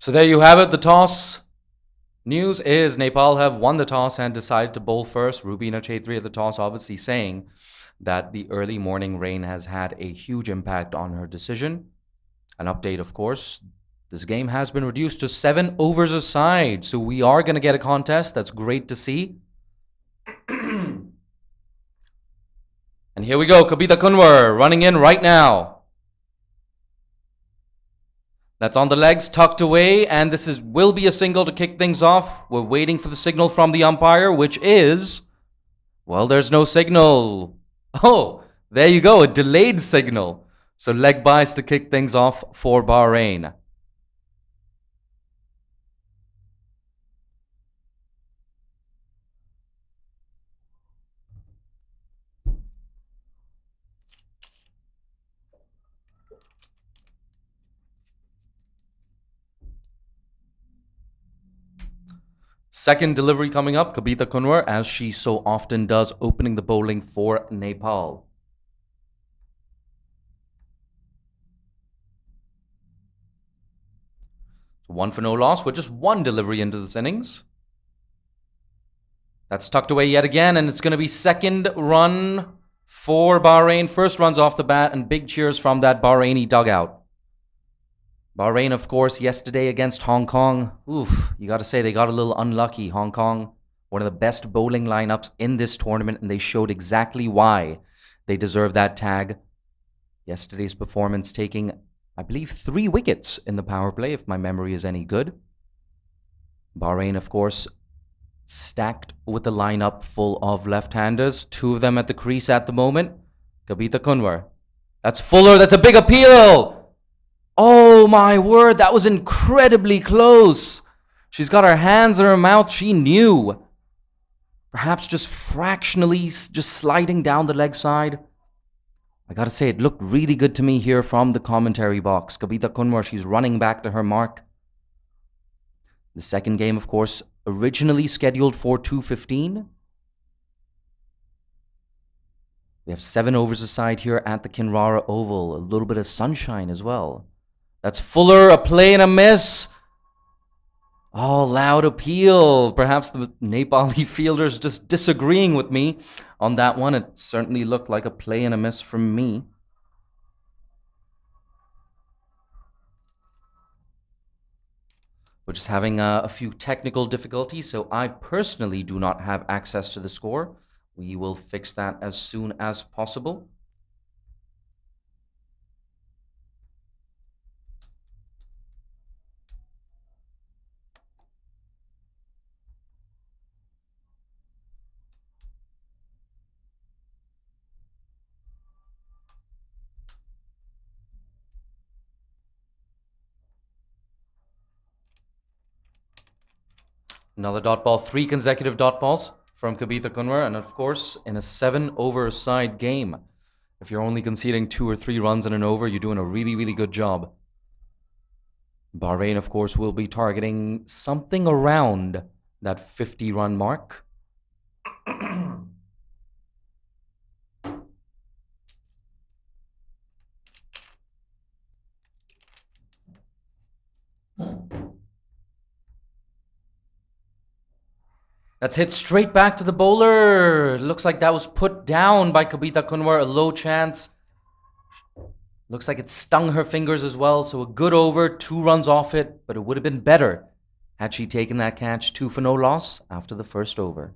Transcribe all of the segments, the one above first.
So there you have it. The toss news is Nepal have won the toss and decided to bowl first. Rubina Chaudhary at the toss, obviously saying that the early morning rain has had a huge impact on her decision. An update, of course. This game has been reduced to 7 overs a side. So we are going to get a contest. That's great to see. And here we go. Kabita Kunwar running in right now. That's on the legs, tucked away, and this will be a single to kick things off. We're waiting for the signal from the umpire, which is... Well, there's no signal. Oh, there you go, a delayed signal. So leg byes to kick things off for Bahrain. Second delivery coming up, Kabita Kunwar, as she so often does, opening the bowling for Nepal. So 1 for no loss with just 1 delivery into this innings. That's tucked away yet again, and it's going to be second run for Bahrain. First runs off the bat, and big cheers from that Bahraini dugout. Bahrain, of course, yesterday against Hong Kong. Oof, you got to say they got a little unlucky. Hong Kong, one of the best bowling lineups in this tournament, and they showed exactly why they deserve that tag. Yesterday's performance taking, I believe, 3 wickets in the power play, if my memory is any good. Bahrain, of course, stacked with the lineup full of left-handers. 2 of them at the crease at the moment. Kabita Kunwar. That's Fuller. That's a big appeal. Oh my word, that was incredibly close. She's got her hands in her mouth. She knew. Perhaps just fractionally just sliding down the leg side. I gotta say, it looked really good to me here from the commentary box. Kabita Kunwar, she's running back to her mark. The second game, of course, originally scheduled for 2:15. We have 7 overs aside here at the Kinrara Oval. A little bit of sunshine as well. That's Fuller, a play and a miss. Oh, loud appeal. Perhaps the Nepali fielders just disagreeing with me on that one. It certainly looked like a play and a miss from me. We're just having a few technical difficulties, so I personally do not have access to the score. We will fix that as soon as possible. Another dot ball, 3 consecutive dot balls from Kabita Kunwar, and of course, in a 7-over-side game. If you're only conceding 2 or 3 runs in an over, you're doing a really, really good job. Bahrain, of course, will be targeting something around that 50-run mark. That's hit straight back to the bowler. Looks like that was put down by Kabita Kunwar. A low chance. Looks like it stung her fingers as well. So a good over, 2 runs off it. But it would have been better had she taken that catch. 2 for no loss after the first over.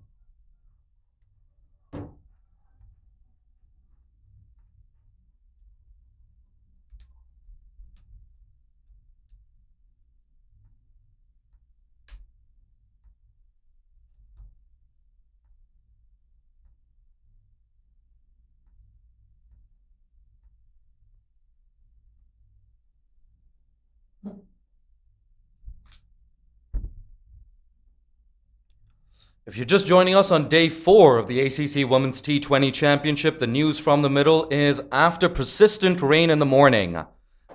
If you're just joining us on day 4 of the ACC Women's T20 Championship, the news from the middle is after persistent rain in the morning,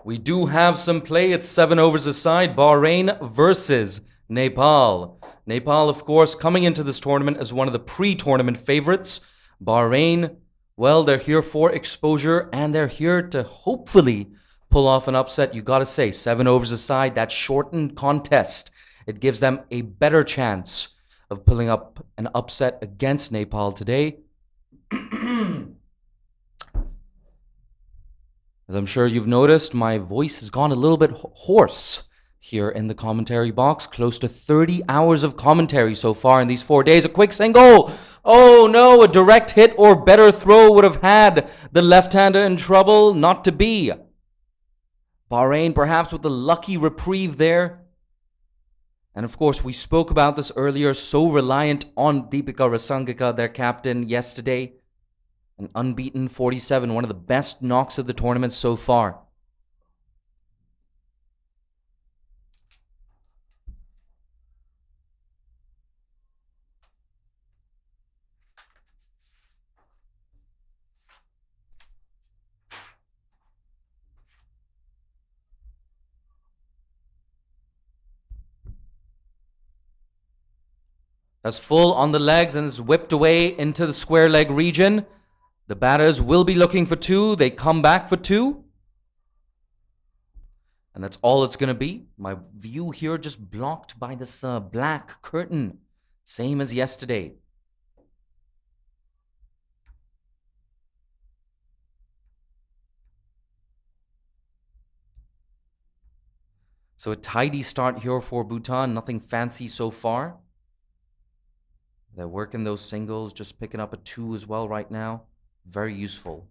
we do have some play. It's 7 overs aside. Bahrain versus Nepal. Nepal, of course, coming into this tournament as one of the pre-tournament favorites. Bahrain, well, they're here for exposure and they're here to hopefully pull off an upset, you got to say, 7 overs aside, that shortened contest, it gives them a better chance of pulling up an upset against Nepal today. As I'm sure you've noticed, my voice has gone a little bit hoarse here in the commentary box. Close to 30 hours of commentary so far in these 4 days. A quick single. Oh no, a direct hit or better throw would have had the left-hander in trouble. Not to be. Bahrain perhaps with the lucky reprieve there. And of course, we spoke about this earlier, so reliant on Deepika Rasangika, their captain, yesterday. An unbeaten 47, one of the best knocks of the tournament so far. That's full on the legs and is whipped away into the square leg region. The batters will be looking for 2. They come back for 2. And that's all it's going to be. My view here just blocked by this black curtain. Same as yesterday. So a tidy start here for Bhutan. Nothing fancy so far. They're working those singles, just picking up a 2 as well right now. Very useful.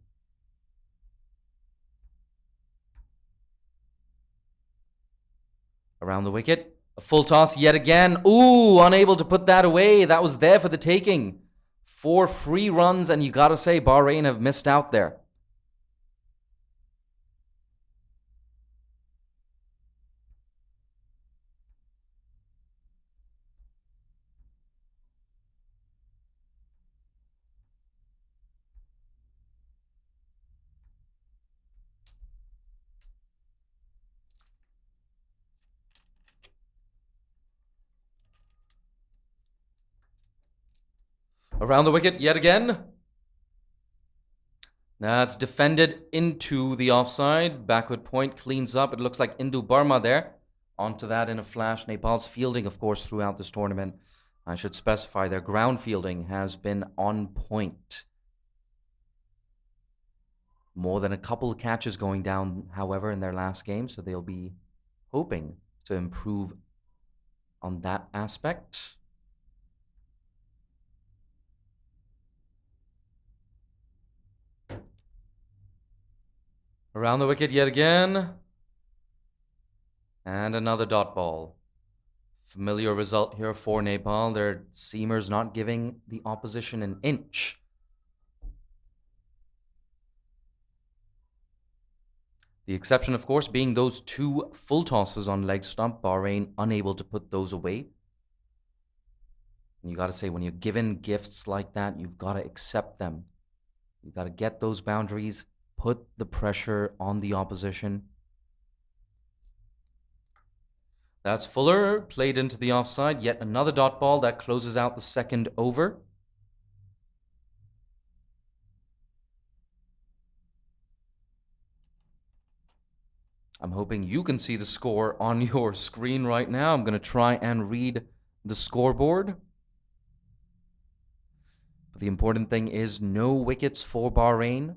Around the wicket. A full toss yet again. Ooh, unable to put that away. That was there for the taking. 4 free runs, and you gotta say, Bahrain have missed out there. Around the wicket yet again. That's defended into the offside. Backward point cleans up. It looks like Indu Burma there. Onto that in a flash. Nepal's fielding, of course, throughout this tournament. I should specify their ground fielding has been on point. More than a couple of catches going down, however, in their last game. So they'll be hoping to improve on that aspect. Around the wicket yet again. And another dot ball. Familiar result here for Nepal. Their seamers not giving the opposition an inch. The exception, of course, being those 2 full tosses on leg stump. Bahrain unable to put those away. And you got to say, when you're given gifts like that, you've got to accept them. You've got to get those boundaries, put the pressure on the opposition. That's Fuller, played into the offside. Yet another dot ball that closes out the second over. I'm hoping you can see the score on your screen right now. I'm going to try and read the scoreboard. But the important thing is no wickets for Bahrain.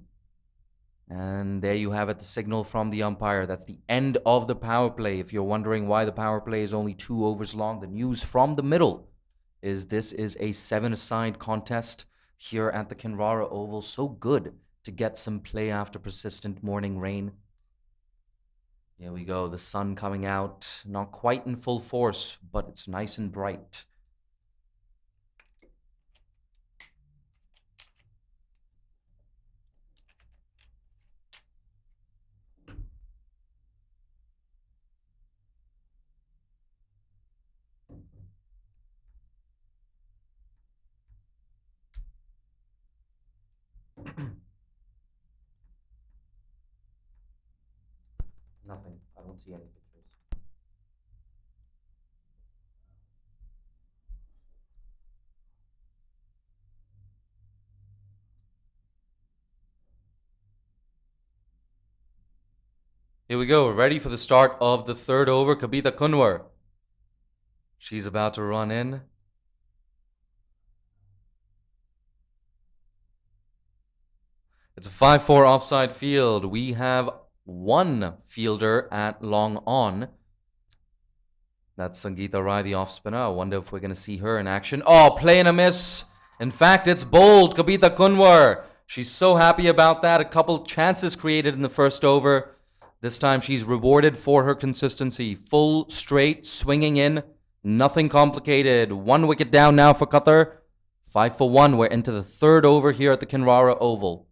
And there you have it, the signal from the umpire. That's the end of the power play. If you're wondering why the power play is only 2 overs long, the news from the middle is this is a 7-a-side contest here at the Kinrara Oval. So good to get some play after persistent morning rain. Here we go, the sun coming out, not quite in full force, but it's nice and bright. Nothing. I don't see any pictures. Here we go. Ready for the start of the third over. Kabita Kunwar. She's about to run in. It's a 5-4 offside field. We have one fielder at long on. That's Sangeeta Rai, the off spinner. I wonder if we're going to see her in action. Oh, play and a miss. In fact, it's bold. Kabita Kunwar. She's so happy about that. A couple chances created in the first over. This time she's rewarded for her consistency. Full, straight, swinging in. Nothing complicated. 1 wicket down now for Qatar. 5 for 1. We're into the third over here at the Kinrara Oval.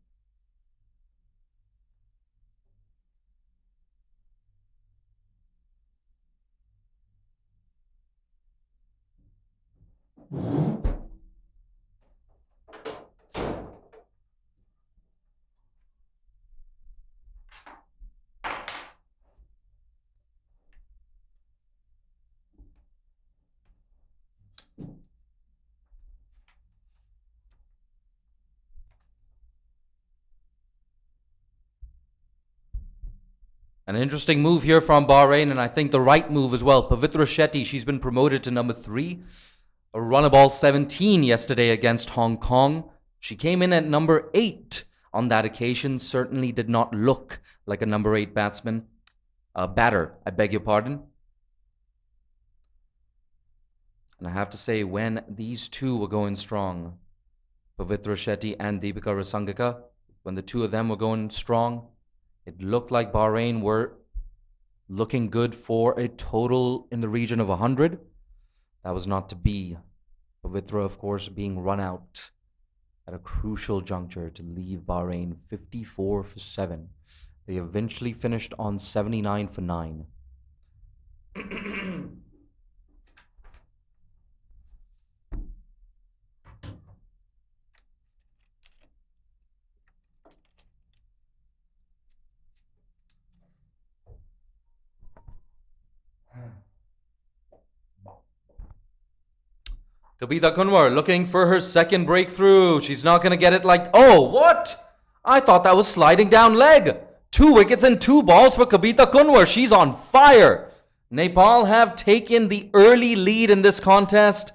An interesting move here from Bahrain, and I think the right move as well. Pavitra Shetty, she's been promoted to number 3. A run of all 17 yesterday against Hong Kong. She came in at number 8 on that occasion. Certainly did not look like a number 8 batsman. Batter, I beg your pardon. And I have to say, when these two were going strong, Pavitra Shetty and Deepika Rasangaka, when the two of them were going strong, it looked like Bahrain were looking good for a total in the region of 100. That was not to be. Pavitra, of course, being run out at a crucial juncture to leave Bahrain 54 for 7. They eventually finished on 79 for 9. Kabita Kunwar looking for her second breakthrough. She's not going to get it like... Oh, what? I thought that was sliding down leg. 2 wickets and 2 balls for Kabita Kunwar. She's on fire. Nepal have taken the early lead in this contest.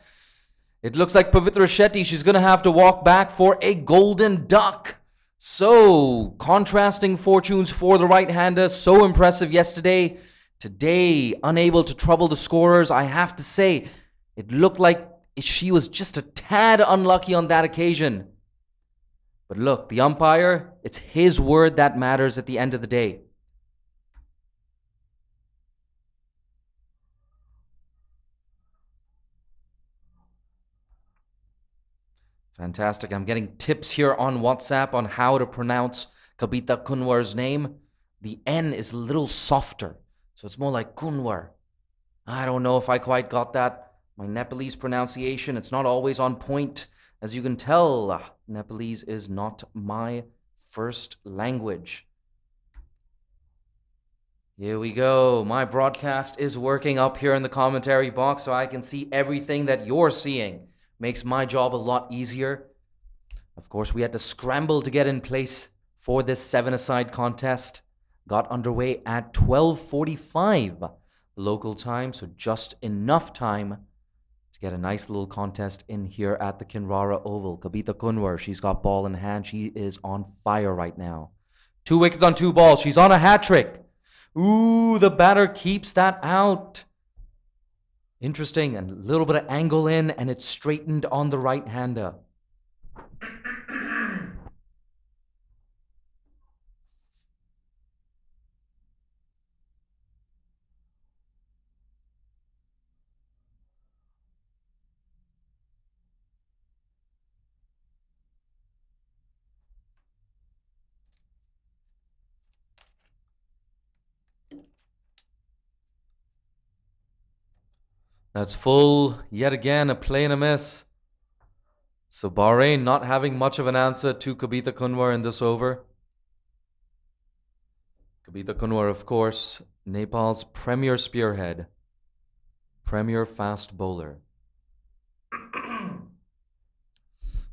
It looks like Pavitra Shetty, she's going to have to walk back for a golden duck. So, contrasting fortunes for the right-hander. So impressive yesterday. Today, unable to trouble the scorers. I have to say, it looked like she was just a tad unlucky on that occasion. But look, the umpire, it's his word that matters at the end of the day. Fantastic. I'm getting tips here on WhatsApp on how to pronounce Kabita Kunwar's name. The N is a little softer, so it's more like Kunwar. I don't know if I quite got that. My Nepalese pronunciation, it's not always on point. As you can tell, Nepalese is not my first language. Here we go. My broadcast is working up here in the commentary box so I can see everything that you're seeing. Makes my job a lot easier. Of course, we had to scramble to get in place for this 7-a-side contest. Got underway at 12:45 local time, so just enough time to get a nice little contest in here at the Kinrara Oval. Kabita Kunwar, she's got ball in hand. She is on fire right now. 2 wickets on 2 balls. She's on a hat-trick. Ooh, the batter keeps that out. Interesting, and a little bit of angle in, and it's straightened on the right-hander. That's full, yet again, a play and a miss. So Bahrain not having much of an answer to Kabita Kunwar in this over. Kabita Kunwar, of course, Nepal's premier spearhead, premier fast bowler.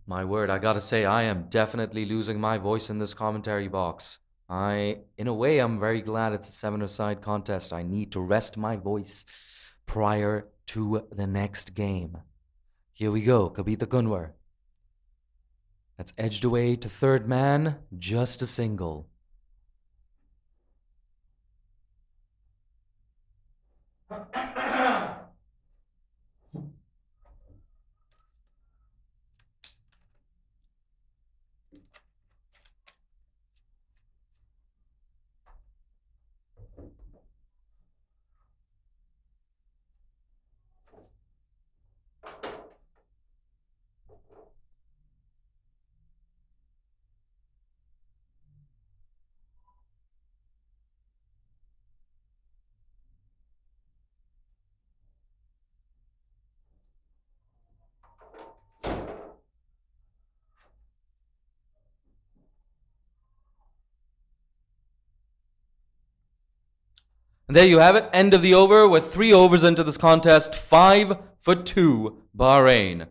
My word, I gotta say, I am definitely losing my voice in this commentary box. In a way, I'm very glad it's a seven-a-side contest. I need to rest my voice prior to the next game. Here we go, Kabita Kunwar. That's edged away to third man, just a single. And there you have it, end of the over. With 3 overs into this contest, 5 for 2, Bahrain.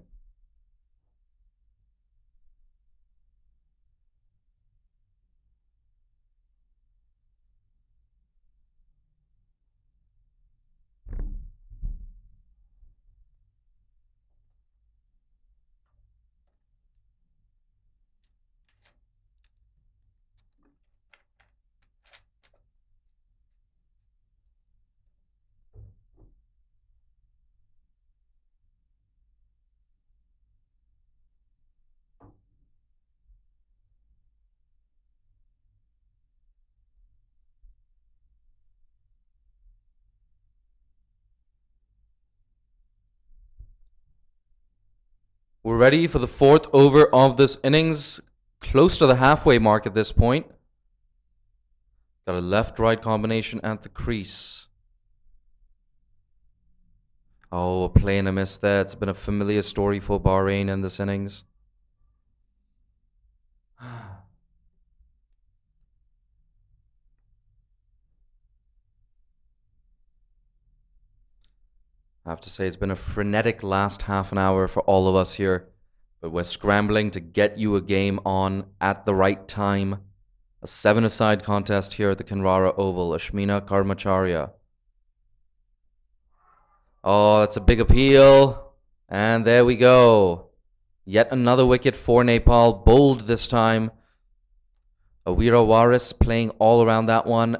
We're ready for the 4th over of this innings. Close to the halfway mark at this point. Got a left-right combination at the crease. Oh, a play and a miss there. It's been a familiar story for Bahrain in this innings. I have to say, it's been a frenetic last half an hour for all of us here. But we're scrambling to get you a game on at the right time. A 7-a-side contest here at the Kinrara Oval. Ashmina Karmacharya. Oh, that's a big appeal. And there we go. Yet another wicket for Nepal. Bowled this time. Awira Waris playing all around that one.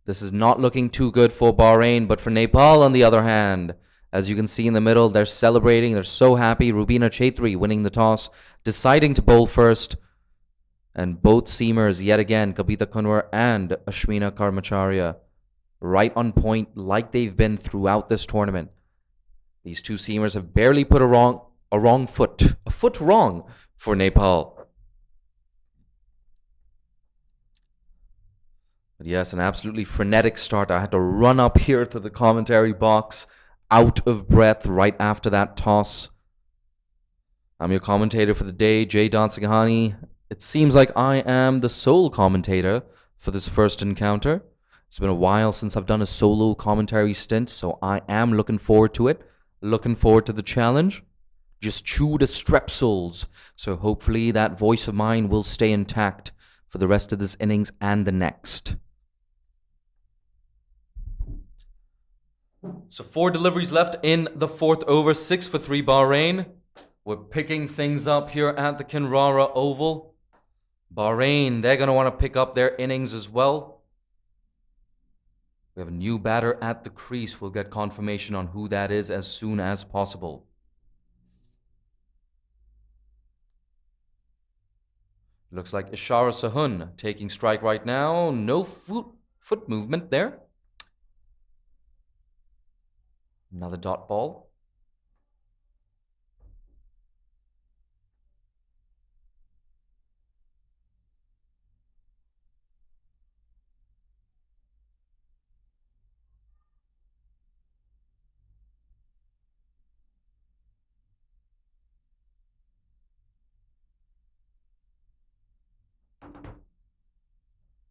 This is not looking too good for Bahrain, but for Nepal, on the other hand, as you can see in the middle, they're celebrating. They're so happy. Rubina Chaitri winning the toss, deciding to bowl first. And both seamers, yet again, Kabita Kunwar and Ashmina Karmacharya, right on point like they've been throughout this tournament. These two seamers have barely put a foot wrong for Nepal. But yes, an absolutely frenetic start. I had to run up here to the commentary box, out of breath right after that toss. I'm your commentator for the day, Jay Dansagahani. It seems like I am the sole commentator for this first encounter. It's been a while since I've done a solo commentary stint, so I am looking forward to it. Looking forward to the challenge. Just chew the strepsils. So hopefully that voice of mine will stay intact for the rest of this innings and the next. So 4 deliveries left in the 4th over, 6 for 3 Bahrain. We're picking things up here at the Kinrara Oval. Bahrain, they're going to want to pick up their innings as well. We have a new batter at the crease. We'll get confirmation on who that is as soon as possible. Looks like Ishara Sahun taking strike right now. No foot movement there. Another dot ball.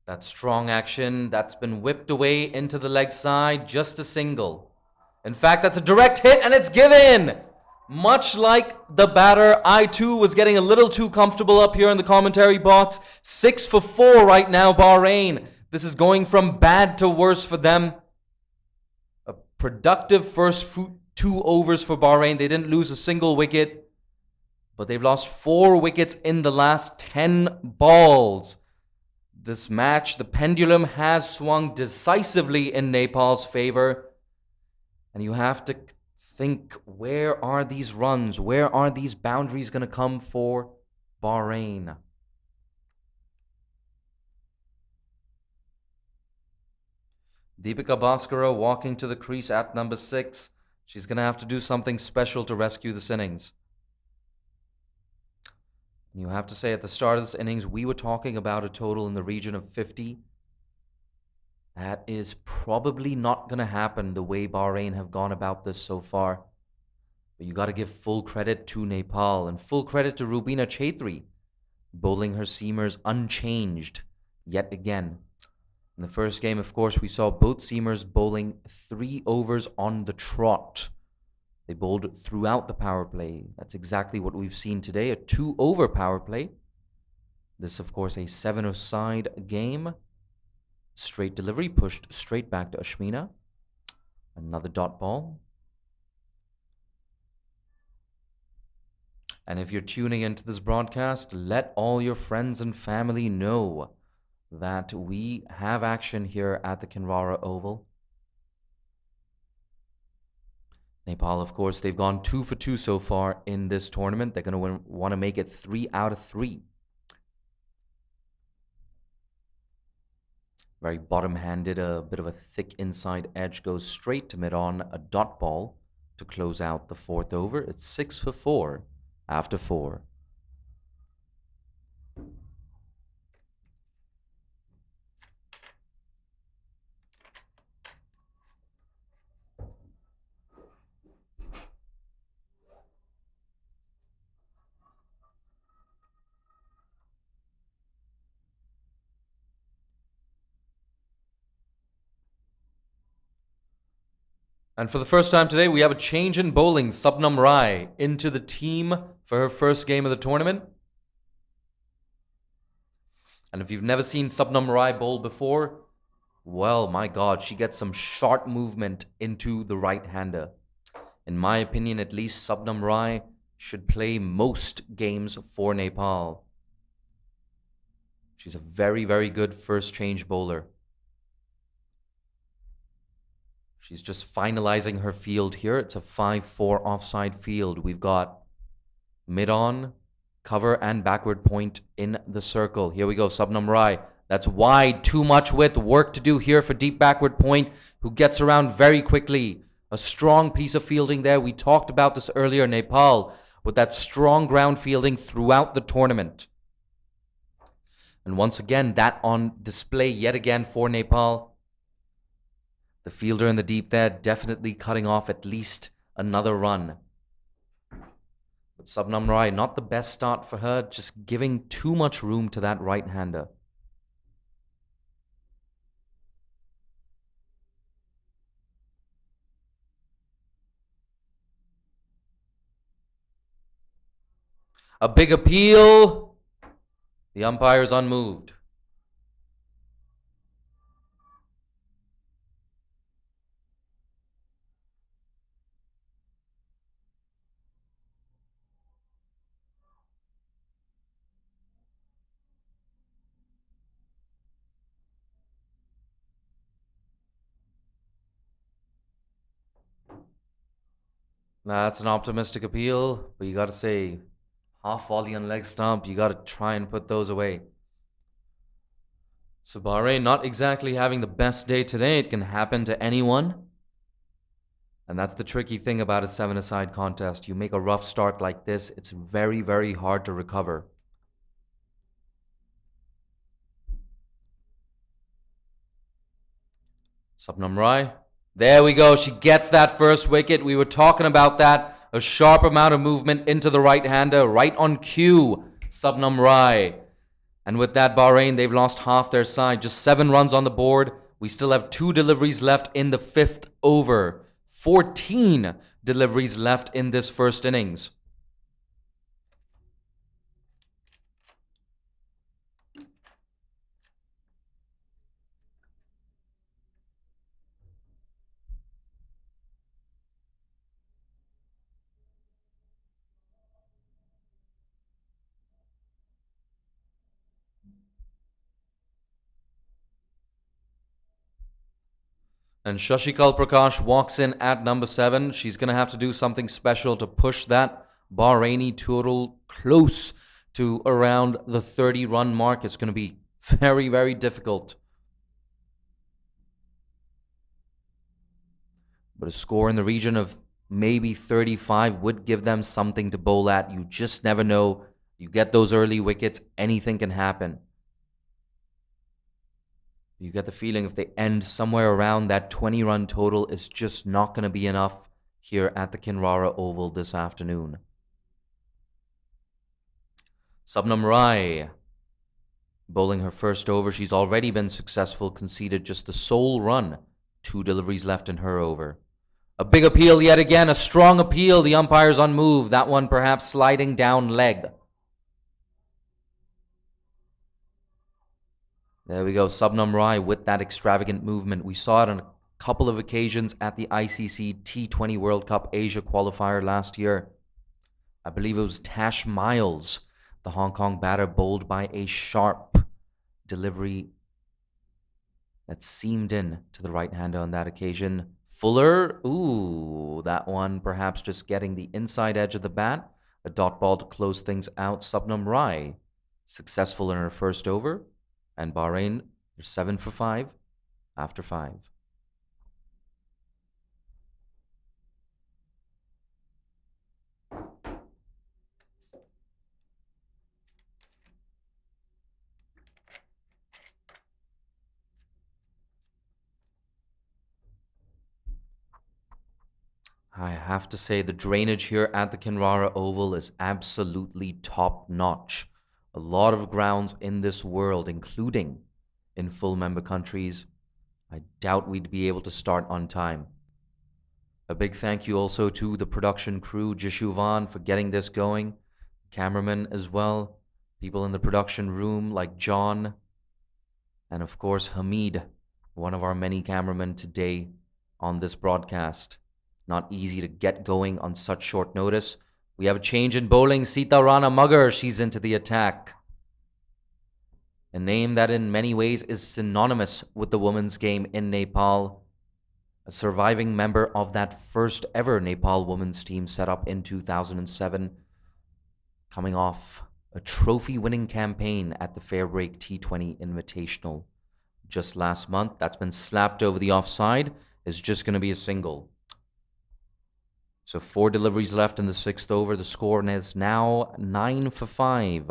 That strong action, that's been whipped away into the leg side. Just a single. In fact, that's a direct hit, and it's given. Much like the batter, I too was getting a little too comfortable up here in the commentary box. 6 for 4 right now, Bahrain. This is going from bad to worse for them. A productive first 2 overs for Bahrain. They didn't lose a single wicket, but they've lost 4 wickets in the last 10 balls. This match, the pendulum has swung decisively in Nepal's favor. And you have to think, where are these runs? Where are these boundaries going to come for Bahrain? Deepika Bhaskara walking to the crease at number 6. She's going to have to do something special to rescue this innings. You have to say, at the start of this innings, we were talking about a total in the region of 50. That is probably not going to happen the way Bahrain have gone about this so far. But you got to give full credit to Nepal and full credit to Rubina Chaitri, bowling her seamers unchanged yet again. In the first game, of course, we saw both seamers bowling 3 overs on the trot. They bowled throughout the power play. That's exactly what we've seen today, a 2-over power play. This, of course, a 7-a-side game. Straight delivery, pushed straight back to Ashmina. Another dot ball. And if you're tuning into this broadcast, let all your friends and family know that we have action here at the Kinrara Oval. Nepal, of course, they've gone 2 for 2 so far in this tournament. They're going to want to make it 3 out of 3. Very bottom-handed, a bit of a thick inside edge, goes straight to mid-on, a dot ball to close out the 4th over. It's 6 for 4 after 4. And for the first time today, we have a change in bowling. Subnam Rai into the team for her first game of the tournament. And if you've never seen Subnam Rai bowl before, well, my God, she gets some sharp movement into the right-hander. In my opinion, at least, Subnam Rai should play most games for Nepal. She's a very, very good first change bowler. She's just finalizing her field here. It's a 5-4 offside field. We've got mid-on, cover, and backward point in the circle. Here we go, Subnam Rai. That's wide, too much width. Work to do here for deep backward point, who gets around very quickly. A strong piece of fielding there. We talked about this earlier, Nepal, with that strong ground fielding throughout the tournament. And once again, that on display yet again for Nepal. The fielder in the deep there definitely cutting off at least another run. But Subnam Rai, not the best start for her, just giving too much room to that right-hander. A big appeal. The umpire's unmoved. That's an optimistic appeal, but you got to say, half volley and leg stump, you got to try and put those away. So Bahrain not exactly having the best day today. It can happen to anyone. And that's the tricky thing about a 7-a-side contest. You make a rough start like this, it's very, very hard to recover. Subnam Rai. There we go. She gets that first wicket. We were talking about that. A sharp amount of movement into the right-hander. Right on cue, Subnam Rai. And with that, Bahrain, they've lost half their side. Just 7 runs on the board. We still have 2 deliveries left in the 5th over. 14 deliveries left in this first innings. And Shashikal Prakash walks in at number 7. She's going to have to do something special to push that Bahraini total close to around the 30-run mark. It's going to be very, very difficult. But a score in the region of maybe 35 would give them something to bowl at. You just never know. You get those early wickets, anything can happen. You get the feeling if they end somewhere around that 20-run total, it's just not going to be enough here at the Kinrara Oval this afternoon. Subnam Rai bowling her first over. She's already been successful, conceded just the sole run. 2 deliveries left in her over. A big appeal yet again, a strong appeal. The umpire's on move. That one perhaps sliding down leg. There we go, Subnam Rai with that extravagant movement. We saw it on a couple of occasions at the ICC T20 World Cup Asia qualifier last year. I believe it was Tash Miles, the Hong Kong batter, bowled by a sharp delivery that seamed in to the right-hander on that occasion. Fuller, ooh, that one perhaps just getting the inside edge of the bat. A dot ball to close things out. Subnam Rai, successful in her first over. And Bahrain, they're 7 for 5 after 5. I have to say the drainage here at the Kinrara Oval is absolutely top-notch. A lot of grounds in this world, including in full member countries, I doubt we'd be able to start on time. A big thank you also to the production crew, Jishuvan, for getting this going. Cameramen as well. People in the production room like John. And of course, Hamid, one of our many cameramen today on this broadcast. Not easy to get going on such short notice. We have a change in bowling. Sita Rana Mugger, she's into the attack. A name that in many ways is synonymous with the women's game in Nepal. A surviving member of that first ever Nepal women's team set up in 2007. Coming off a trophy-winning campaign at the Fairbreak T20 Invitational just last month. That's been slapped over the offside. It's just going to be a single. So 4 deliveries left in the 6th over. The score is now 9 for 5.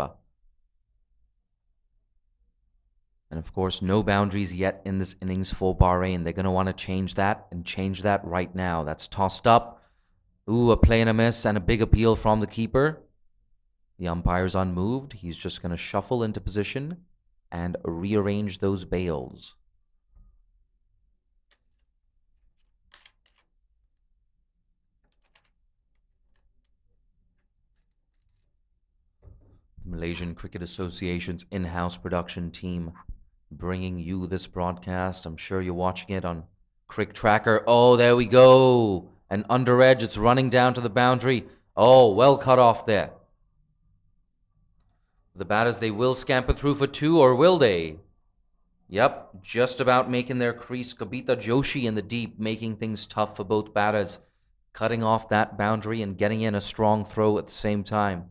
And of course, no boundaries yet in this innings for Bahrain. They're going to want to change that and change that right now. That's tossed up. Ooh, a play and a miss and a big appeal from the keeper. The umpire's unmoved. He's just going to shuffle into position and rearrange those bails. The Malaysian Cricket Association's in-house production team bringing you this broadcast. I'm sure you're watching it on CricTracker. Oh, there we go. An under edge. It's running down to the boundary. Oh, well cut off there. The batters, they will scamper through for 2, or will they? Yep, just about making their crease. Kabita Joshi in the deep, making things tough for both batters. Cutting off that boundary and getting in a strong throw at the same time.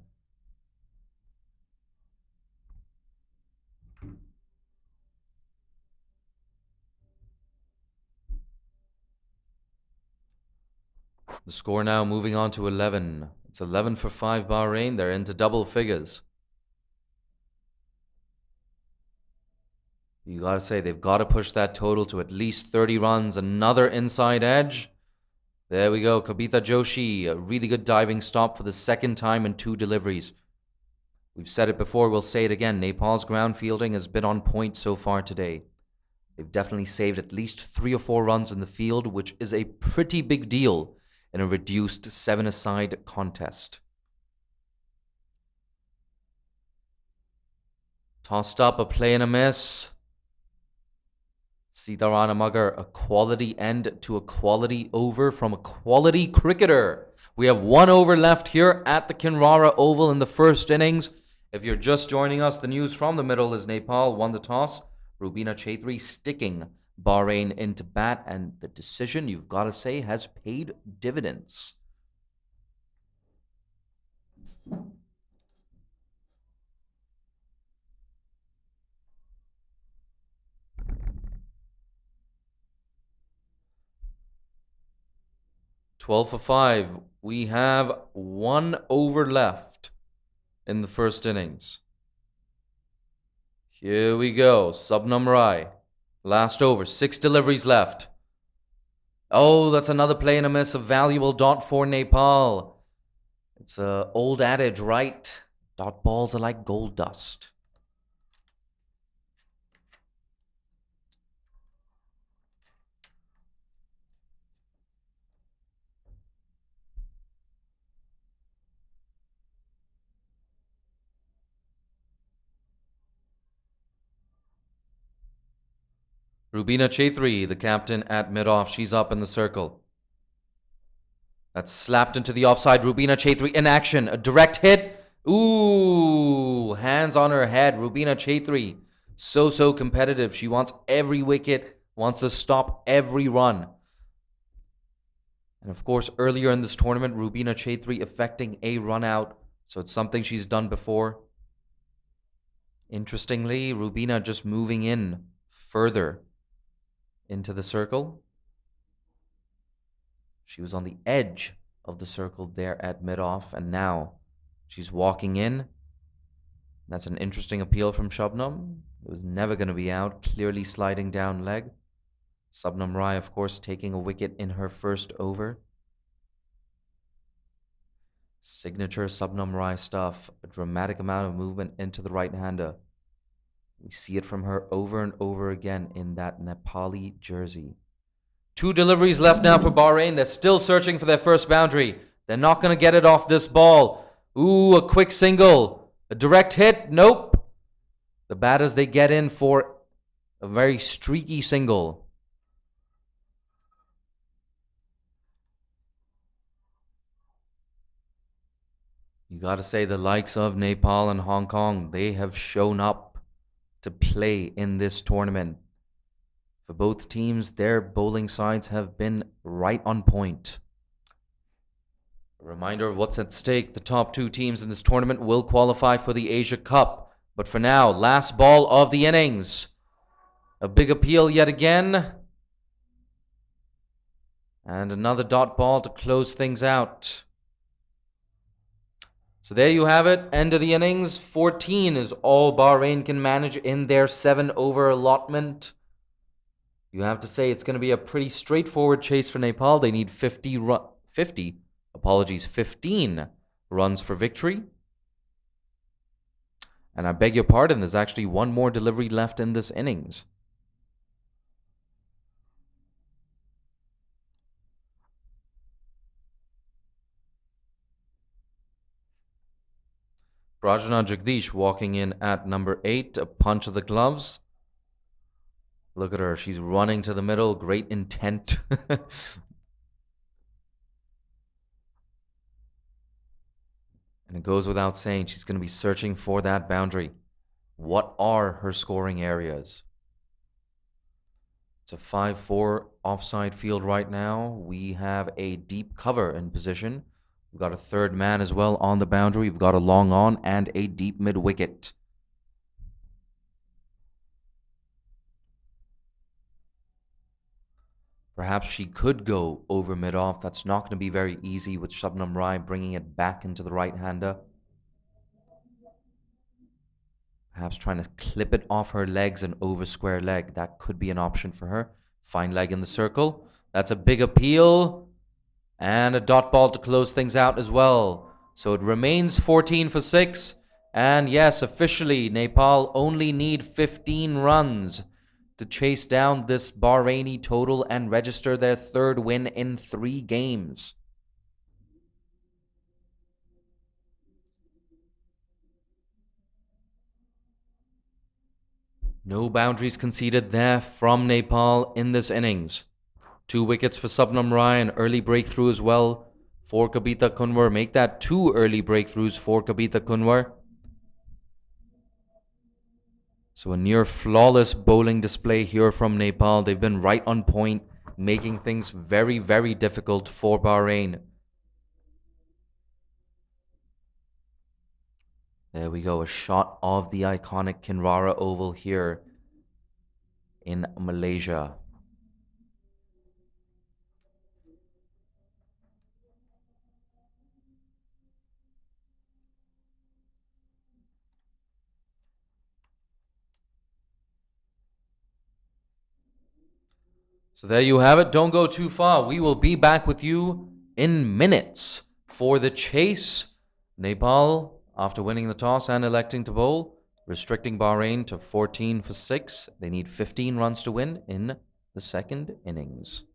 The score now moving on to 11. It's 11 for 5 Bahrain. They're into double figures. You gotta say, they've got to push that total to at least 30 runs. Another inside edge. There we go. Kabita Joshi, a really good diving stop for the 2nd time in 2 deliveries. We've said it before, we'll say it again. Nepal's ground fielding has been on point so far today. They've definitely saved at least 3 or 4 runs in the field, which is a pretty big deal in a reduced 7-a-side contest. Tossed up, a play and a miss. Sitharana Magar, a quality end to a quality over from a quality cricketer. We have 1 over left here at the Kinrara Oval in the first innings. If you're just joining us, the news from the middle is Nepal won the toss. Rubina Chaudhary sticking Bahrain into bat, and the decision, you've got to say, has paid dividends. "12 for 5. We have 1 over left in the first innings. Here we go. Subnam Rai. Last over. 6 deliveries left. Oh, that's another play and a miss. A valuable dot for Nepal. It's an old adage, right? Dot balls are like gold dust. Rubina Chaudhary, the captain at mid-off. She's up in the circle. That's slapped into the offside. Rubina Chaudhary in action. A direct hit. Ooh, hands on her head. Rubina Chaudhary, so competitive. She wants every wicket, wants to stop every run. And of course, earlier in this tournament, Rubina Chaudhary effecting a run out. So it's something she's done before. Interestingly, Rubina just moving in further into the circle. She was on the edge of the circle there at mid-off, and now she's walking in. That's an interesting appeal from Shabnam. It was never going to be out, clearly sliding down leg. Subnam Rai, of course, taking a wicket in her first over. Signature Subnam Rai stuff, a dramatic amount of movement into the right-hander. We see it from her over and over again in that Nepali jersey. 2 deliveries left now for Bahrain. They're still searching for their first boundary. They're not going to get it off this ball. Ooh, a quick single. A direct hit? Nope. The batters, they get in for a very streaky single. You got to say the likes of Nepal and Hong Kong, they have shown up to play in this tournament. For both teams, their bowling sides have been right on point. A reminder of what's at stake. The top 2 teams in this tournament will qualify for the Asia Cup. But for now, last ball of the innings. A big appeal yet again. And another dot ball to close things out. So there you have it. End of the innings. 14 is all Bahrain can manage in their 7-over allotment. You have to say it's going to be a pretty straightforward chase for Nepal. They need 15 runs for victory. And I beg your pardon, there's actually 1 more delivery left in this innings. Prajna Jagdish walking in at number 8, a punch of the gloves. Look at her, she's running to the middle, great intent. And it goes without saying, she's going to be searching for that boundary. What are her scoring areas? It's a 5-4 offside field right now. We have a deep cover in position. We've got a third man as well on the boundary. We've got a long on and a deep mid-wicket. Perhaps she could go over mid-off. That's not going to be very easy with Shabnam Rai bringing it back into the right-hander. Perhaps trying to clip it off her legs and over square leg. That could be an option for her. Fine leg in the circle. That's a big appeal. And a dot ball to close things out as well. So it remains 14 for 6. And yes, officially, Nepal only need 15 runs to chase down this Bahraini total and register their 3rd win in 3 games. No boundaries conceded there from Nepal in this innings. 2 wickets for Subnam Rai, an early breakthrough as well for Kabita Kunwar. Make that 2 early breakthroughs for Kabita Kunwar. So a near flawless bowling display here from Nepal. They've been right on point, making things very, very difficult for Bahrain. There we go, a shot of the iconic Kinrara Oval here in Malaysia. So there you have it. Don't go too far. We will be back with you in minutes for the chase. Nepal, after winning the toss and electing to bowl, restricting Bahrain to 14 for 6. They need 15 runs to win in the second innings.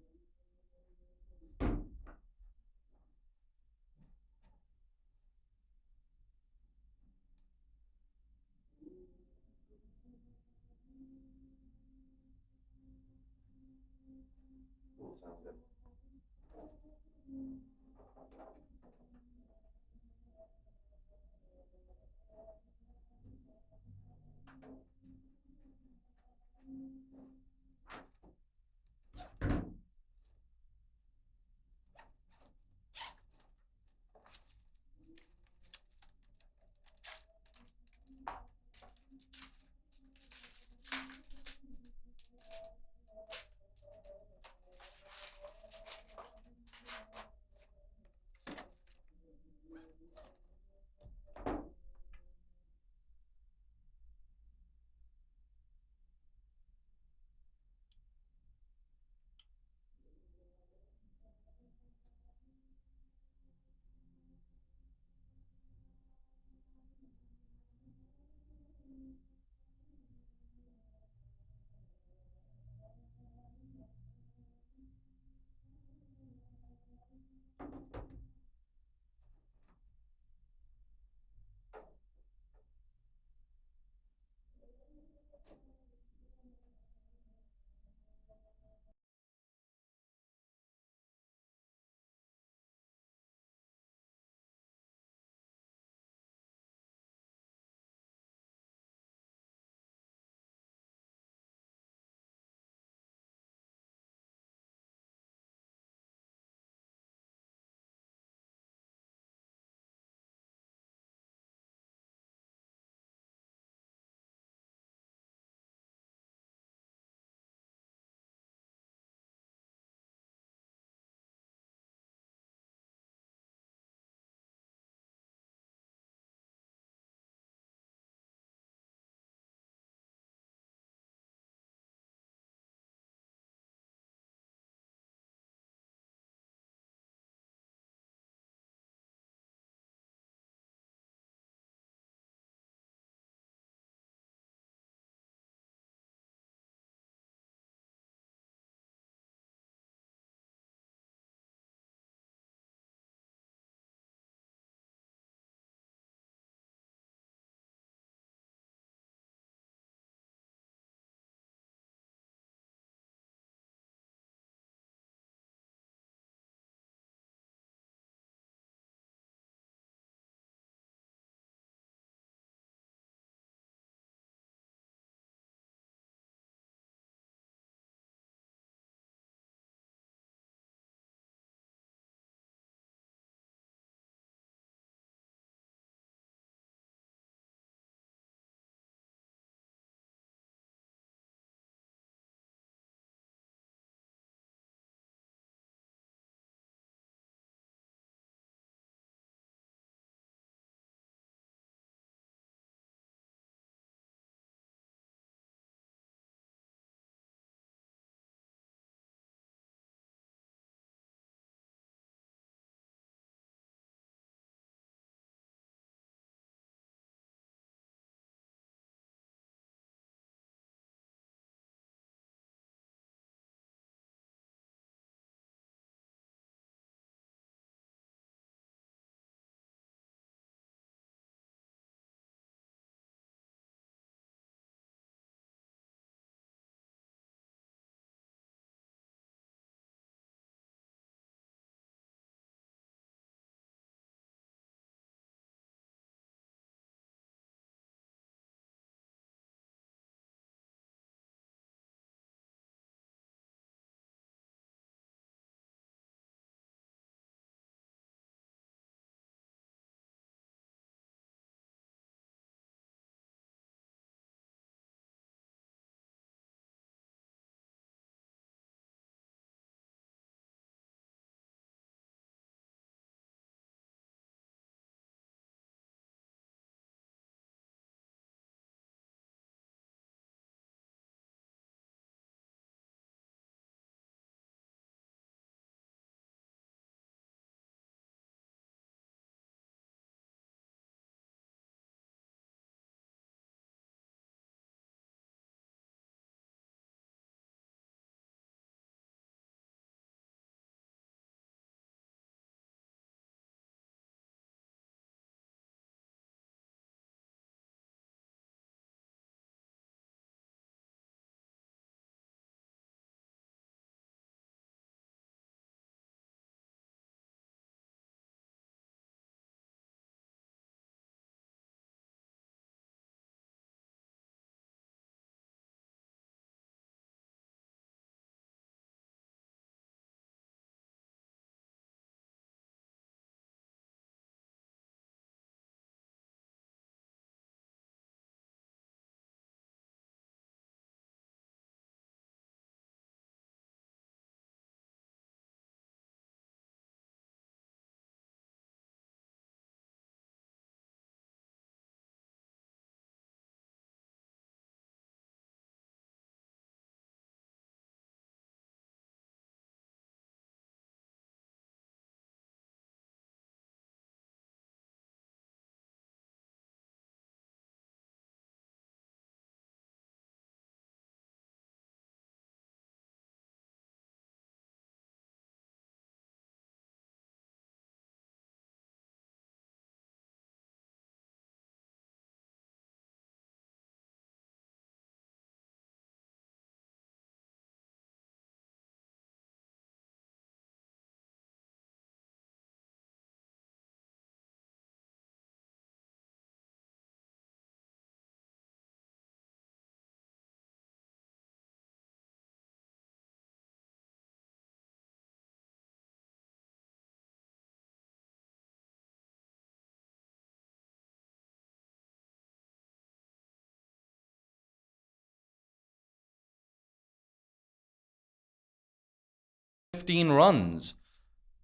15 runs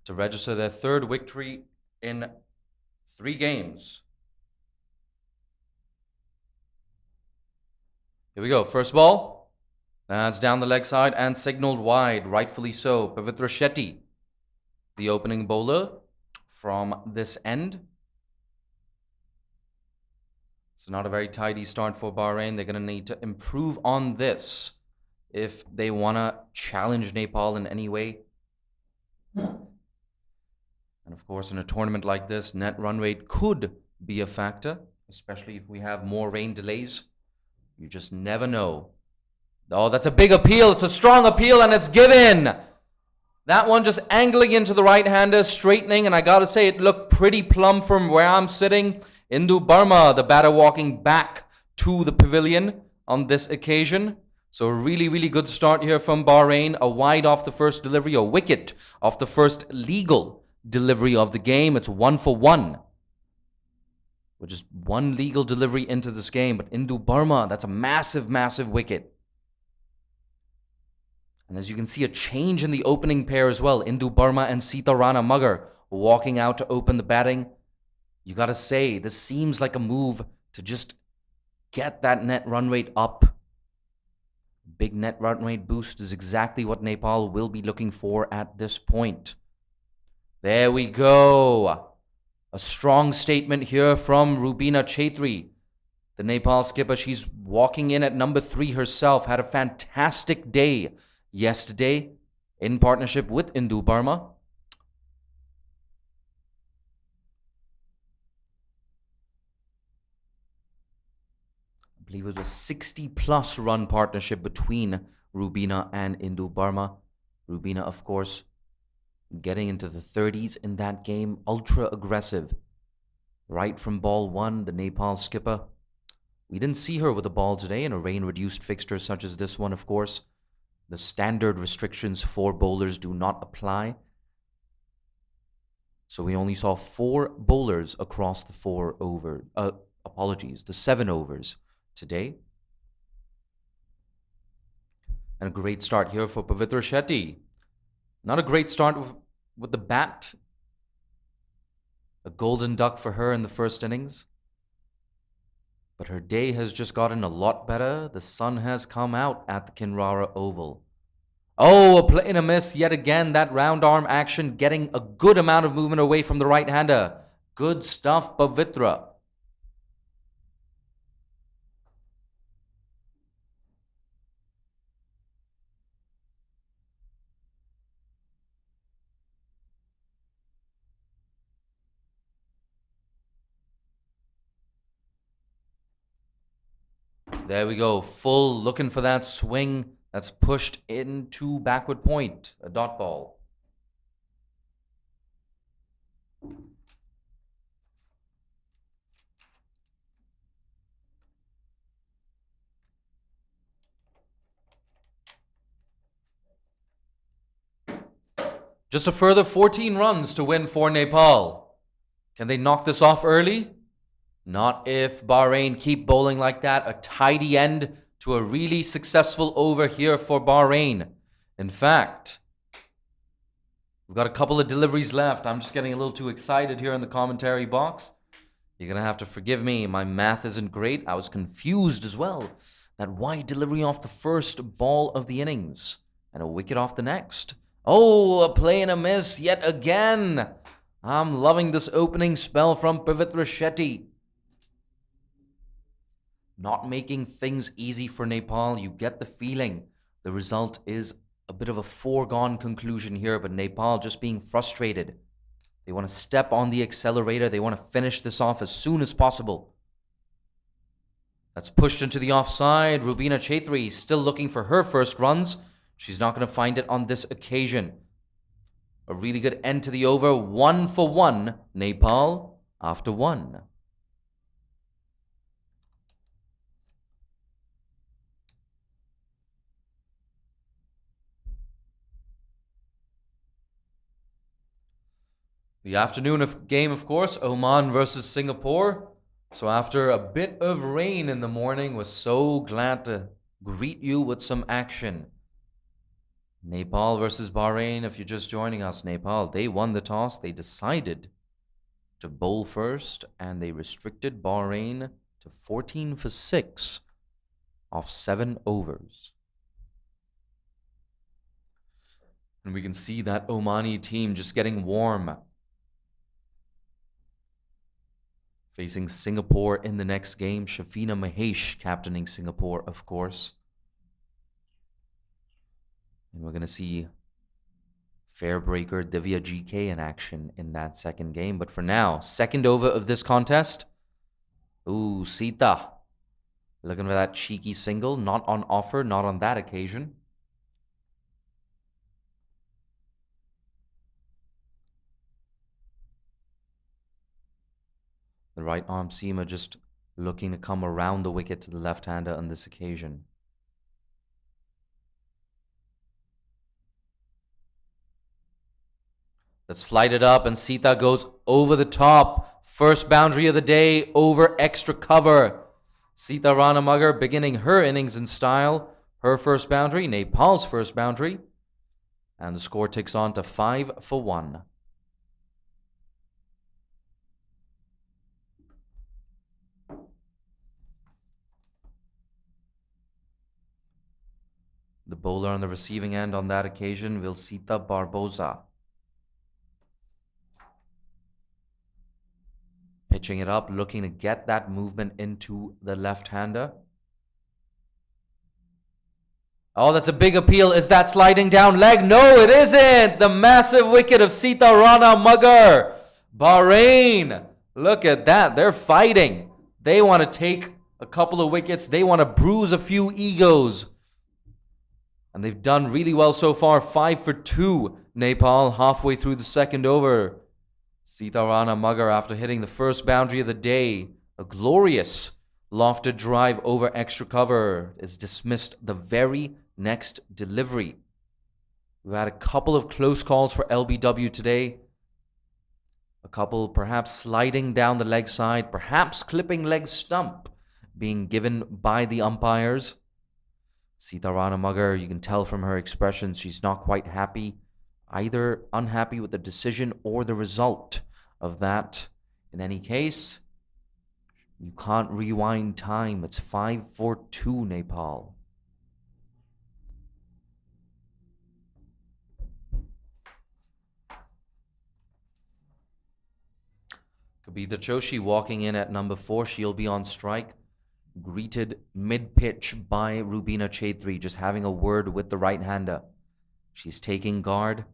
to register their third victory in 3 games. Here we go. First ball. That's down the leg side and signaled wide, rightfully so. Pavitra Shetty, the opening bowler from this end. It's not a very tidy start for Bahrain. They're going to need to improve on this if they want to challenge Nepal in any way. And of course, in a tournament like this, net run rate could be a factor, especially if we have more rain delays. You just never know. Oh, that's a big appeal. It's a strong appeal, and it's given. That one just angling into the right-hander, straightening, and I gotta say, it looked pretty plumb from where I'm sitting. Indu Burma, the batter, walking back to the pavilion on this occasion. So a really, really good start here from Bahrain. A wide off the first delivery, a wicket off the first legal delivery of the game. It's 1 for 1. Which is 1 legal delivery into this game. But Indu Burma, that's a massive, massive wicket. And as you can see, a change in the opening pair as well. Indu Burma and Sita Rana Mugger walking out to open the batting. You got to say, this seems like a move to just get that net run rate up. Big net run rate boost is exactly what Nepal will be looking for at this point. There we go. A strong statement here from Rubina Chaitri, the Nepal skipper. She's walking in at number 3 herself. Had a fantastic day yesterday in partnership with Indu Burma. I believe it was a 60-plus run partnership between Rubina and Indu Burma. Rubina, of course, getting into the 30s in that game. Ultra aggressive. Right from ball 1, the Nepal skipper. We didn't see her with the ball today in a rain-reduced fixture such as this one, of course. The standard restrictions for bowlers do not apply. So we only saw 4 bowlers across the 7 overs today. And a great start here for Pavitra Shetty. Not a great start with the bat. A golden duck for her in the first innings. But her day has just gotten a lot better. The sun has come out at the Kinrara Oval. Oh, a play and a miss yet again. That round arm action getting a good amount of movement away from the right-hander. Good stuff, Pavitra. There we go. Full looking for that swing. That's pushed into backward point. A dot ball. Just a further 14 runs to win for Nepal. Can they knock this off early? Not if Bahrain keep bowling like that. A tidy end to a really successful over here for Bahrain. In fact, we've got a couple of deliveries left. I'm just getting a little too excited here in the commentary box. You're going to have to forgive me. My math isn't great. I was confused as well. That wide delivery off the first ball of the innings and a wicket off the next. Oh, a play and a miss yet again. I'm loving this opening spell from Pavitra Shetty. Not making things easy for Nepal. You get the feeling the result is a bit of a foregone conclusion here, but Nepal just being frustrated. They want to step on the accelerator. They want to finish this off as soon as possible. That's pushed into the offside. Rubina Chaitri still looking for her first runs. She's not going to find it on this occasion. A really good end to the over. 1 for 1. Nepal after 1. The afternoon game, of course, Oman versus Singapore. So after a bit of rain in the morning, was so glad to greet you with some action. Nepal versus Bahrain. If you're just joining us, Nepal, they won the toss. They decided to bowl first, and they restricted Bahrain to 14 for 6 off 7 overs. And we can see that Omani team just getting warm. Facing Singapore in the next game. Shafina Mahesh captaining Singapore, of course. And we're going to see Fairbreaker Divya GK in action in that second game. But for now, second over of this contest. Ooh, Sita. Looking for that cheeky single. Not on offer, not on that occasion. The right arm seamer just looking to come around the wicket to the left-hander on this occasion. Let's flight it up, and Sita goes over the top. First boundary of the day over extra cover. Sita Ranamugger beginning her innings in style. Her first boundary, Nepal's first boundary. And the score ticks on to 5 for 1. The bowler on the receiving end on that occasion, Vilsita Barbosa. Pitching it up, looking to get that movement into the left-hander. Oh, that's a big appeal. Is that sliding down leg? No, it isn't. The massive wicket of Sita Ranamugger. Bahrain. Look at that. They're fighting. They want to take a couple of wickets. They want to bruise a few egos. And they've done really well so far. 5 for 2. Nepal halfway through the second over. Sita Ranamugger, after hitting the first boundary of the day, a glorious lofted drive over extra cover, is dismissed the very next delivery. We've had a couple of close calls for LBW today. A couple perhaps sliding down the leg side, perhaps clipping leg stump being given by the umpires. Sita Ranamugger, you can tell from her expression, she's not quite happy, either unhappy with the decision or the result of that. In any case, you can't rewind time. It's 5 for 2, Nepal. Kabita Joshi walking in at number 4. She'll be on strike. Greeted mid-pitch by Rubina Chaudhary, just having a word with the right-hander. She's taking guard.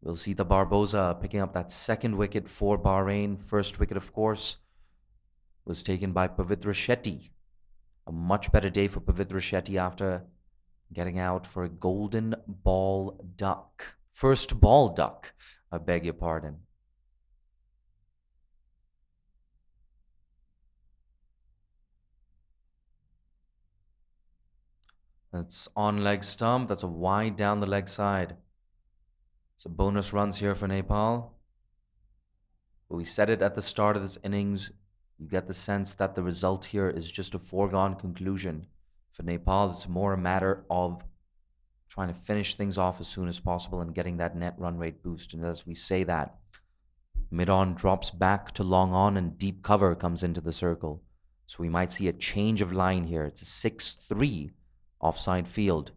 Vilsita Barbosa picking up that second wicket for Bahrain. First wicket, of course, was taken by Pavitra Shetty. A much better day for Pavitra Shetty after getting out for a golden ball duck. First ball duck, I beg your pardon. That's on leg stump. That's a wide down the leg side. So bonus runs here for Nepal. But we said it at the start of this innings. You get the sense that the result here is just a foregone conclusion. For Nepal, it's more a matter of trying to finish things off as soon as possible and getting that net run rate boost. And as we say that, mid-on drops back to long on and deep cover comes into the circle. So we might see a change of line here. It's a 6-3 offside field.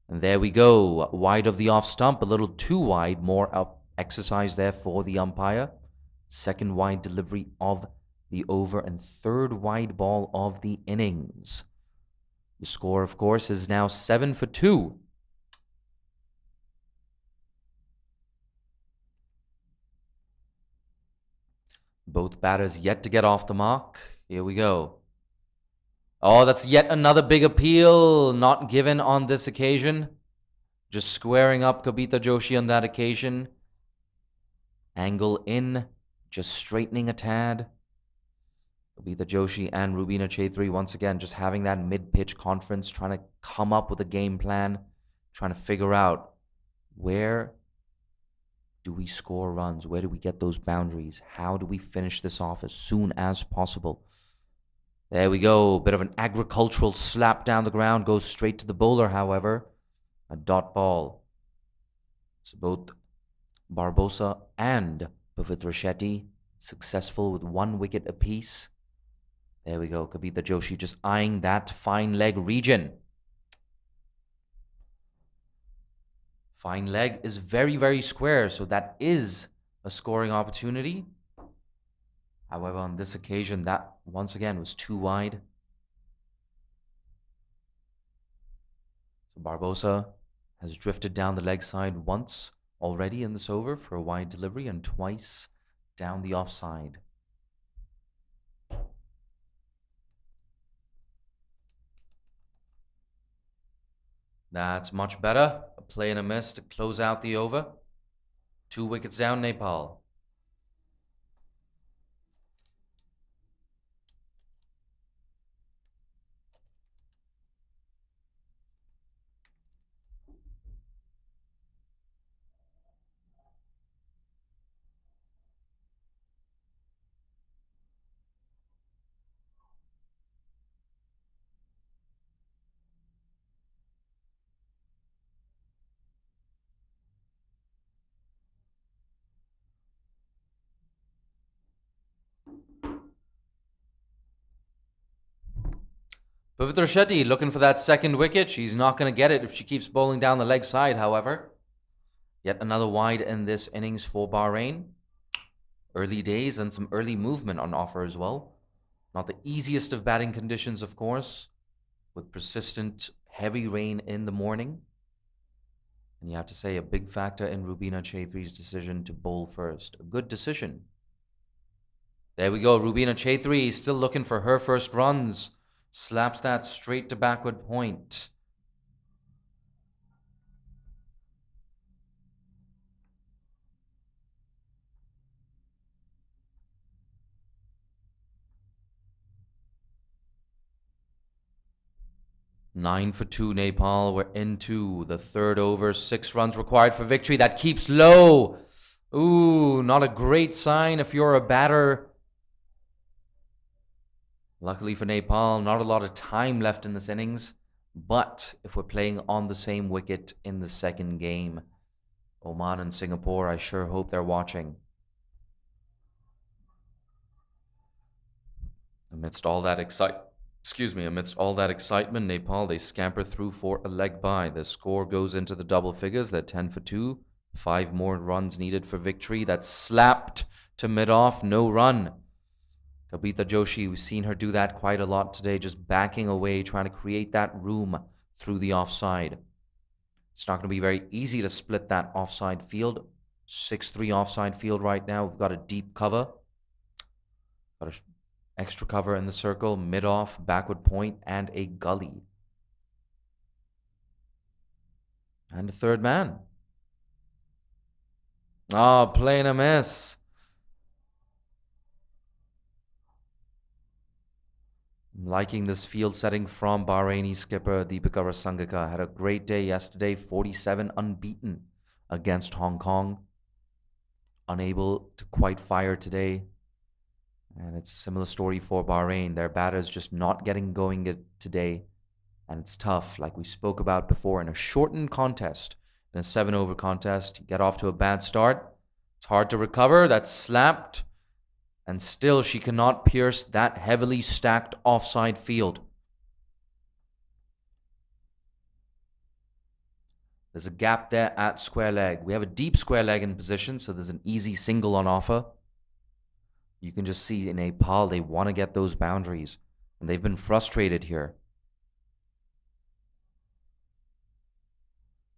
And there we go, wide of the off stump, a little too wide, more exercise there for the umpire. Second wide delivery of the over and third wide ball of the innings. The score, of course, is now 7 for 2. Both batters yet to get off the mark. Here we go. Oh, that's yet another big appeal, not given on this occasion. Just squaring up Kabita Joshi on that occasion. Angle in, just straightening a tad. Kabita Joshi and Rubina Chaudhary once again just having that mid-pitch conference, trying to come up with a game plan, trying to figure out where do we score runs, where do we get those boundaries, how do we finish this off as soon as possible. There we go. Bit of an agricultural slap down the ground. Goes straight to the bowler, however. A dot ball. So both Barbosa and Pavitra Shetty successful with 1 wicket apiece. There we go. Kavita Joshi just eyeing that fine leg region. Fine leg is very, very square, so that is a scoring opportunity. However, on this occasion, that once again was too wide. So Barbosa has drifted down the leg side once already in this over for a wide delivery and twice down the offside. That's much better. A play and a miss to close out the over. 2 wickets down, Nepal. Pavitra Shetty looking for that second wicket. She's not going to get it if she keeps bowling down the leg side, however. Yet another wide in this innings for Bahrain. Early days and some early movement on offer as well. Not the easiest of batting conditions, of course, with persistent heavy rain in the morning. And you have to say a big factor in Rubina Chaitri's decision to bowl first. A good decision. There we go. Rubina Chaitri still looking for her first runs. Slaps that straight to backward point. Nine for 2, Nepal. We're into the third over. 6 runs required for victory. That keeps low. Ooh, not a great sign if you're a batter. Luckily for Nepal, not a lot of time left in this innings. But if we're playing on the same wicket in the second game, Oman and Singapore, I sure hope they're watching. Amidst all that excitement, Nepal, they scamper through for a leg bye. The score goes into the double figures. They're 10 for 2. 5 more runs needed for victory. That's slapped to mid-off. No run. Kavita Joshi, we've seen her do that quite a lot today, just backing away, trying to create that room through the offside. It's not going to be very easy to split that offside field. 6-3 offside field right now. We've got a deep cover. Got an extra cover in the circle, mid-off, backward point, and a gully. And a third man. Oh, playing a miss. Liking this field setting from Bahraini skipper Deepika Rasangaka. Had a great day yesterday, 47 unbeaten against Hong Kong. Unable to quite fire today. And it's a similar story for Bahrain. Their batters just not getting going today. And it's tough, like we spoke about before, in a shortened contest, in a 7-over contest. You get off to a bad start. It's hard to recover. That's slapped. And still, she cannot pierce that heavily stacked offside field. There's a gap there at square leg. We have a deep square leg in position, so there's an easy single on offer. You can just see in Nepal, they want to get those boundaries. And they've been frustrated here.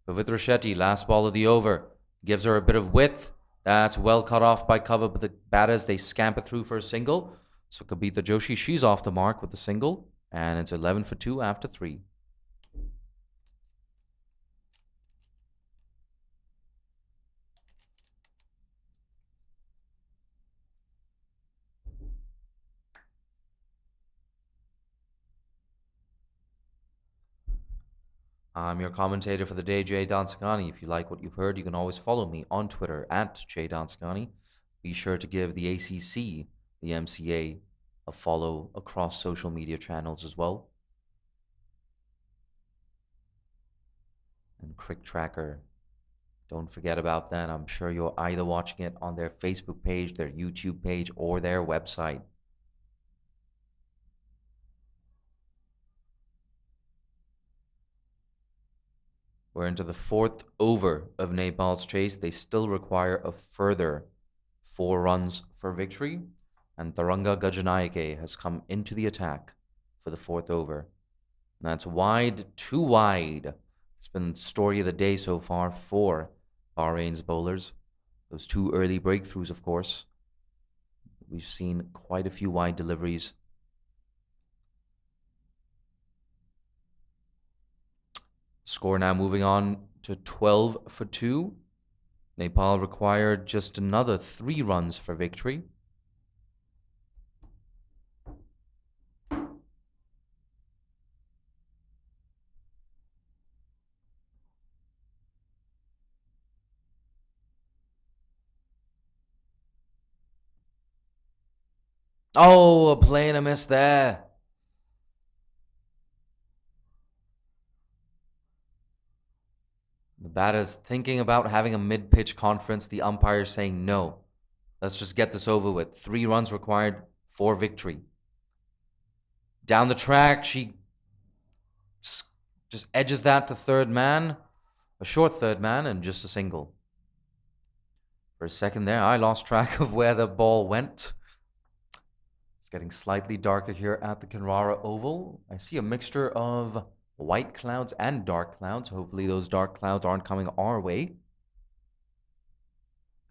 Pavitra Shetty, last ball of the over. Gives her a bit of width. That's well cut off by cover, but the batters, they scamper through for a single. So Kavita Joshi, she's off the mark with the single. And it's 11 for 2 after 3. I'm your commentator for the day, Jay Dansagani. If you like what you've heard, you can always follow me on Twitter at Jay Dansagani. Be sure to give the ACC, the MCA, a follow across social media channels as well. And CricTracker. Don't forget about that. I'm sure you're either watching it on their Facebook page, their YouTube page, or their website. We're into the 4th over of Nepal's chase. They still require a further 4 runs for victory. And Taranga Gajanayake has come into the attack for the 4th over. And that's wide, too wide. It's been the story of the day so far for Bahrain's bowlers. Those 2 early breakthroughs, of course. We've seen quite a few wide deliveries. Score now moving on to 12 for 2. Nepal required just another 3 runs for victory. Oh, a play and a miss there. The batter's thinking about having a mid-pitch conference. The umpire's saying, no, let's just get this over with. 3 runs required for victory. Down the track, she just edges that to third man. A short third man and just a single. For a second there, I lost track of where the ball went. It's getting slightly darker here at the Kinrara Oval. I see a mixture of white clouds and dark clouds. Hopefully those dark clouds aren't coming our way.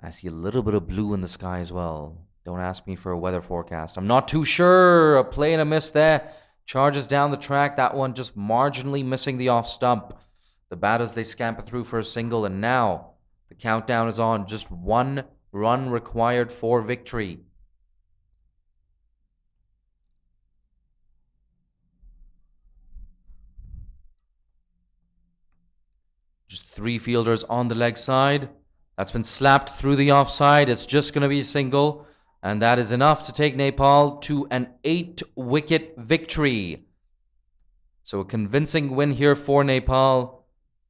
I see a little bit of blue in the sky as well. Don't ask me for a weather forecast. I'm not too sure. A play and a miss there. Charges down the track. That one just marginally missing the off stump. The batters, they scamper through for a single. And now the countdown is on. Just 1 run required for victory. Just 3 fielders on the leg side. That's been slapped through the offside. It's just going to be a single. And that is enough to take Nepal to an 8-wicket victory. So a convincing win here for Nepal.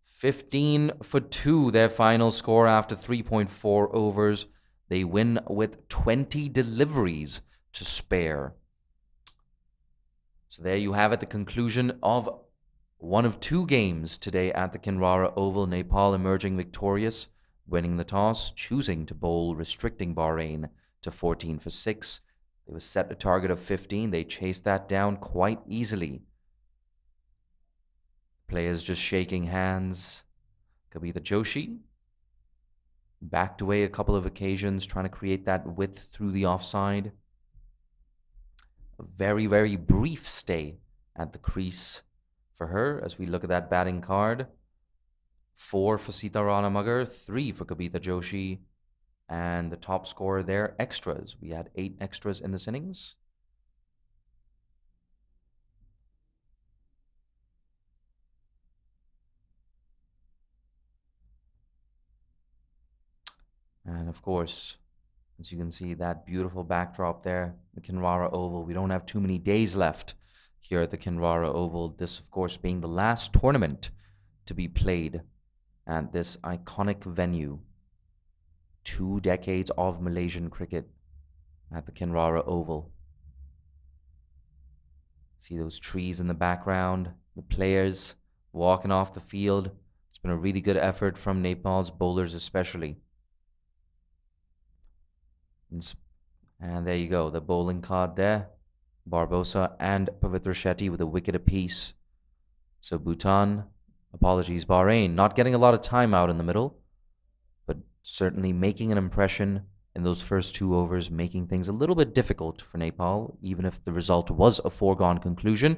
15 for 2, their final score after 3.4 overs. They win with 20 deliveries to spare. So there you have it, the conclusion of one of 2 games today at the Kinrara Oval. Nepal emerging victorious, winning the toss, choosing to bowl, restricting Bahrain to 14 for 6. They was set a target of 15. They chased that down quite easily. Players just shaking hands. Kabita Joshi backed away a couple of occasions, trying to create that width through the offside. A very, very brief stay at the crease for her as we look at that batting card. 4 for Sita Ranamagar, 3 for Kabita Joshi, and the top scorer there, extras. We had 8 extras in this innings. And of course, as you can see, that beautiful backdrop there, the Kinrara Oval. We don't have too many days left here at the Kinrara Oval. This, of course, being the last tournament to be played at this iconic venue. 2 decades of Malaysian cricket at the Kinrara Oval. See those trees in the background, the players walking off the field. It's been a really good effort from Nepal's bowlers especially. And there you go, the bowling card there. Barbosa and Pavitra Shetty with a wicket apiece. So Bahrain, not getting a lot of time out in the middle, but certainly making an impression in those first 2 overs, making things a little bit difficult for Nepal, even if the result was a foregone conclusion.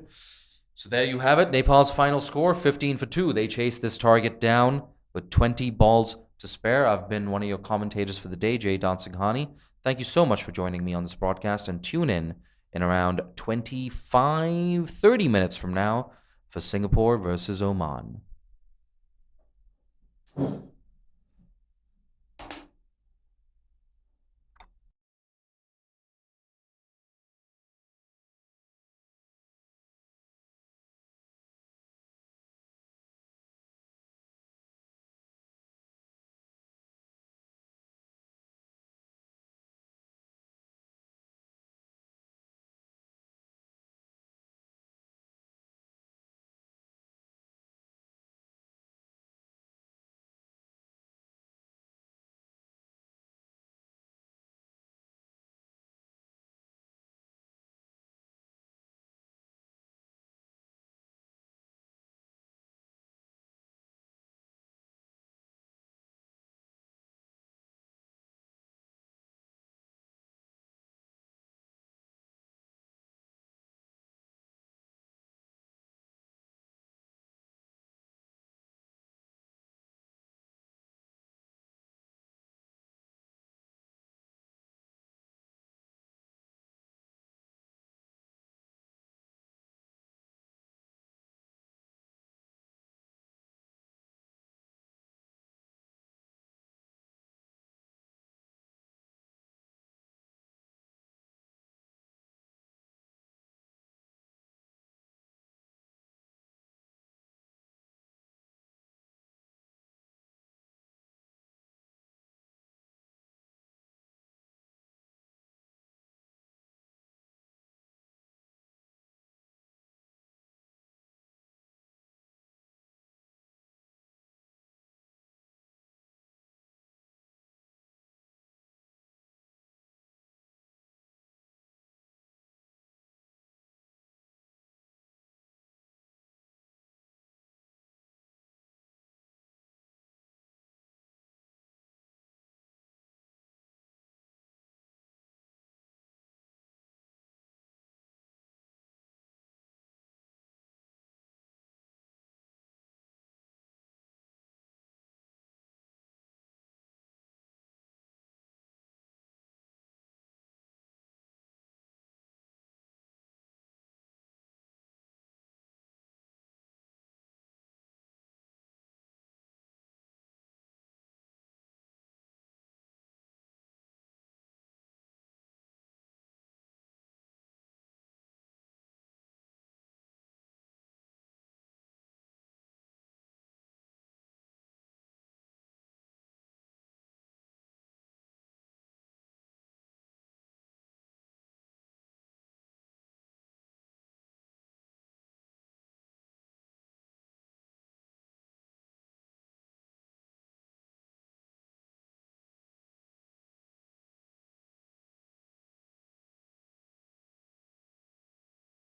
So there you have it, Nepal's final score, 15 for 2. They chased this target down with 20 balls to spare. I've been one of your commentators for the day, Jay Dansinghani. Thank you so much for joining me on this broadcast, and tune in around 30 minutes from now for Singapore versus Oman.